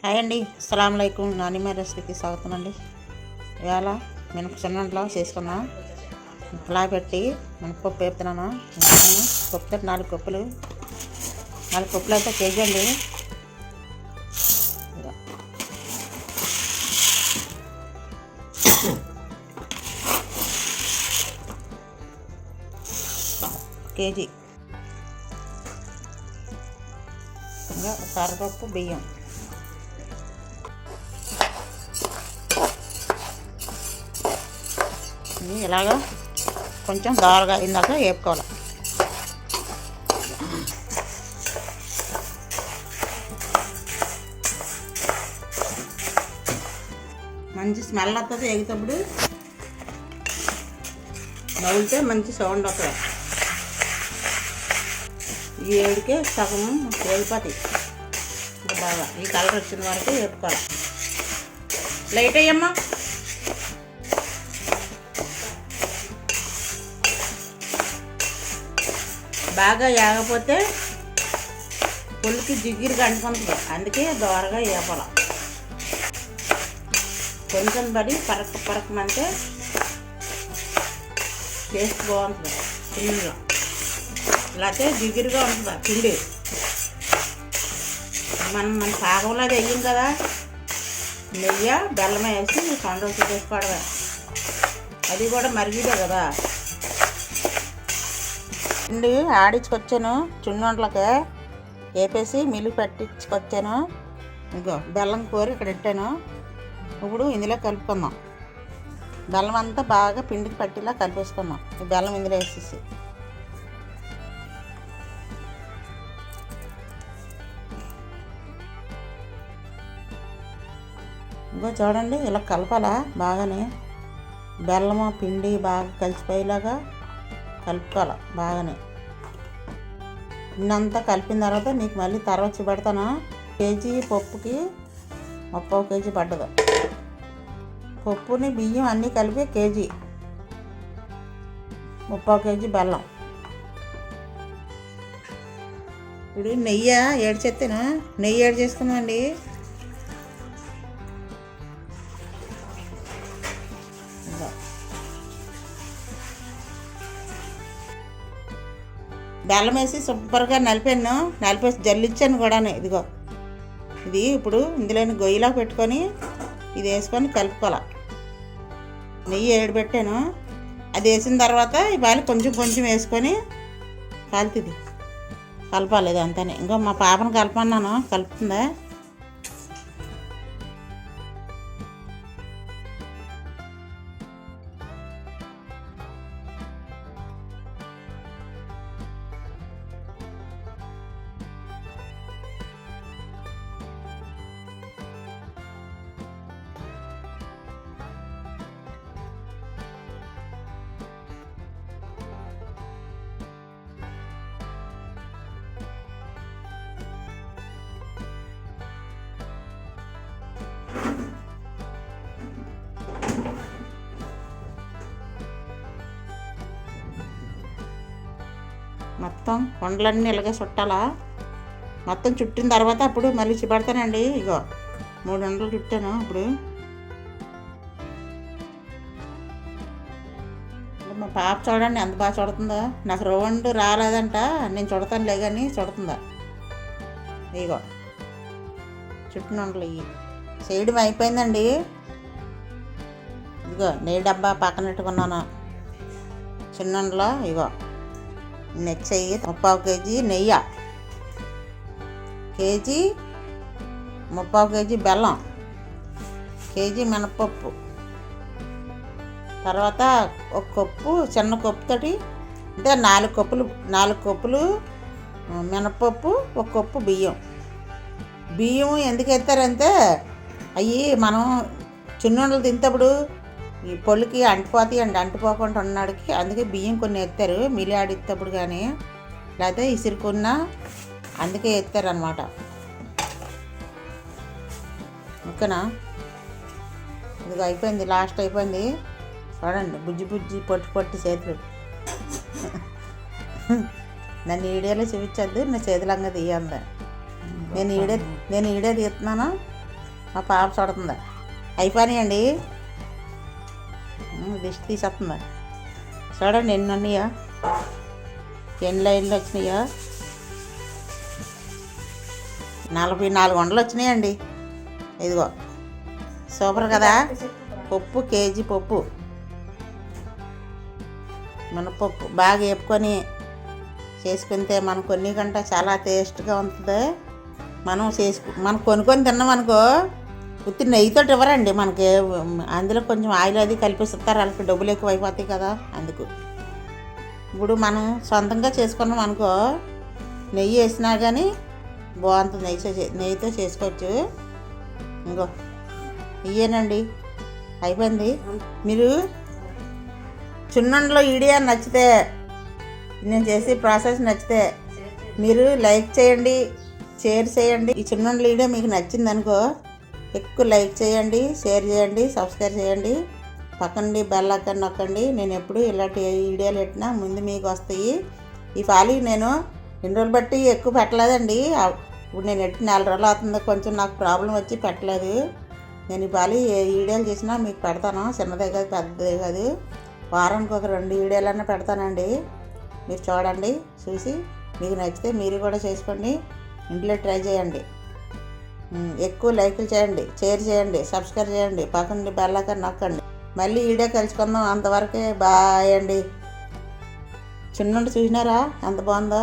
Hi అండి, అస్సలాము అలైకుం. నానిమ్మ రెసిపీకి స్వాగతం అండి. ఇవాళ మినప చేసుకున్నాం. ఇలా పెట్టి మినపప్పు వేపుతున్నాను. పప్పు 4 కప్పులు అయితే కేజీ అండి. కేజీ ఇంకా కర్రపప్పు, బియ్యం. ఇలాగా కొంచెం దారుగా అయిందాక వేపుకోవాలి. మంచి స్మెల్ వస్తుంది. ఎగినప్పుడు నవ్వులితే మంచి సౌండ్ వస్తుంది. ఈ ఏడికే సగం వేగిపోతాయి. ఇంకా బాగా ఈ కలర్ వచ్చిన వరకు వేపుకోవాలి. లైట్ అయ్యమ్మా. బాగా వేగపోతే పుల్లికి జిగ్గిరిగా అంటుకుంటుంది. అందుకే దోరగా వేపాలి. కొంచెం పడి పరకమంటే టేస్ట్ బాగుంటుంది. పిండిలో లేకపోతే జిగ్గిరిగా ఉంటుంది పిండి. మన పాకంలాగా వేయం కదా, నెయ్యి బెల్లం వేసి కొండ వేసుకోవడమే. అది కూడా మరిగిదే కదా. పిండి ఆడించుకొచ్చాను. చున్నోంట్లకి వేపేసి మిల్లు పట్టించుకొచ్చాను. ఇంకో బెల్లం కూర ఇక్కడ పెట్టాను. ఇప్పుడు ఇందులో కలుపుకుందాం. బెల్లం అంతా బాగా పిండికి పట్టిలా కలిపేసుకుందాం. ఈ బెల్లం ఇందులో వేసేసి ఇంకో చూడండి, ఇలా కలపాలా బాగానే. బెల్లము పిండి బాగా కలిసిపోయేలాగా కలుపుకోవాలి బాగానే. ఇన్నంతా కలిపిన తర్వాత మీకు మళ్ళీ తర్వాత చూపెడతాను. కేజీ పప్పుకి 30 కేజీ పడ్డదు. పప్పుని బియ్యం అన్నీ కలిపి కేజీ, 30 కేజీ బెల్లం. ఇప్పుడు నెయ్యి ఏడ్చేస్తాను. నెయ్యి ఏడు చేసుకుందామండి. బెల్లం వేసి సూపర్గా నలిపేసి జల్లించాను కూడా. ఇదిగో ఇది ఇప్పుడు ఇందులోని గొయ్యిలా పెట్టుకొని ఇది వేసుకొని కలుపుకోవాలి. నెయ్యి ఏడు పెట్టాను. అది వేసిన తర్వాత ఇవాళ కొంచెం వేసుకొని కాలుతుంది కలపాలి. ఇది అంతానే. ఇంకో మా పాపను కలపన్నాను, కలుపుతుందా. మొత్తం కొండలన్నీ ఇలాగే చుట్టాలా. మొత్తం చుట్టిన తర్వాత అప్పుడు మళ్ళీ చూపెడతానండి. ఇగో 3 ఉండలు చుట్టాను. ఇప్పుడు మా పాప చూడండి ఎంత బాగా చుడుతుందో. నాకు రౌండ్ రాలేదంట, నేను చుడతానులే కానీ చుడుతుందా. ఇగో చుట్టిన ఉండలు ఇవి చేయడం అయిపోయిందండి. ఇదిగో నెయ్యి డబ్బా పక్కన పెట్టుకున్నాను. చిన్న ఉండలో ఇగో నెక్స్ట్ అయ్యి 30 కేజీ నెయ్యి, కేజీ 30 కేజీ బెల్లం, కేజీ మినపప్పు, తర్వాత 1 కప్పు చిన్న కప్పుతోటి అంటే 4 కప్పులు మినపప్పు, 1 కప్పు బియ్యం. ఎందుకు ఎత్తారంటే అవి మనం చిన్నోళ్ళు తింటప్పుడు ఈ పొల్లుకి అంటిపోకుండా ఉన్నాడికి. అందుకే బియ్యం కొన్ని ఎత్తారు మిలి ఆడిస్తప్పుడు కానీ, లేకపోతే ఇసురుకున్నా అందుకే ఎత్తారనమాట. ఓకేనా. ఇది అయిపోయింది, లాస్ట్ అయిపోయింది. చూడండి బుజ్జి పొట్టి చేతులు. నన్ను వీడియోలో చూపించద్దు, నా చేతులంగా తీయందా. నేను ఈడే తీస్తున్నాను. మా పాప చూడుతుందా అయిపోయినాయండి. దిష్టి తీసేస్తుందా చూడండి ఎన్ని ఉన్నాయో, ఎన్ని లైన్లు వచ్చినాయో. 44 వండలు వచ్చినాయండి. ఇదిగో సూపర్ కదా. పప్పు కేజీ పప్పు, మినపప్పు బాగా వేపుకొని చేసుకుంటే మనం కొన్ని గంట చాలా టేస్ట్గా ఉంటుంది. మనం కొనుక్కొని తిన్నాం అనుకో ఉత్తి నెయ్యితో ఇవ్వరండి మనకి, అందులో కొంచెం ఆయిల్ అది కలిపిస్తారు, వాళ్ళకి డబ్బులు ఎక్కువ అయిపోతాయి కదా. అందుకు ఇప్పుడు మనం సొంతంగా చేసుకున్నాం అనుకో నెయ్యి వేసినా కానీ బాగుంటుంది. నెయ్యితో చేసుకోవచ్చు. ఇంకో ఇయ్యేనండి అయిపోయింది. మీరు చున్నంలో వీడియో నచ్చితే, నేను చేసే ప్రాసెస్ నచ్చితే మీరు లైక్ చేయండి, షేర్ చేయండి. ఈ చున్నంలో వీడియో మీకు నచ్చింది అనుకో ఎక్కువ లైక్ చేయండి, షేర్ చేయండి, సబ్స్క్రైబ్ చేయండి. పక్కనుండి బెల్ ఐకాన్ నొక్కండి. నేను ఎప్పుడు ఇలాంటి వీడియోలు పెట్టినా ముందు మీకు వస్తాయి. ఈ ఫాలీ నేను 2 రోజులు బట్టి ఎక్కువ పెట్టలేదండి. ఇప్పుడు నేను ఎట్టి 4 రోజులు అవుతుంది, కొంచెం నాకు ప్రాబ్లం వచ్చి పెట్టలేదు. నేను ఈ ఫాలీ ఏ వీడియోలు చేసినా మీకు పెడతాను, చిన్నదే కాదు పెద్దదే కాదు. వారానికి ఒక 2 వీడియోలన్నా పెడతానండి. మీరు చూడండి, చూసి మీకు నచ్చితే మీరు కూడా చేసుకోండి, ఇంట్లో ట్రై చేయండి. ఎక్కువ లైకులు చేయండి, షేర్ చేయండి, సబ్స్క్రైబ్ చేయండి, పక్కన బెల్ ఐకాన్ నొక్కండి. మళ్ళీ వీడియో కలుసుకుందాం. అంతవరకే బాయ్ అండి. చిన్నుండి చూసినారా ఎంత బాగుందో.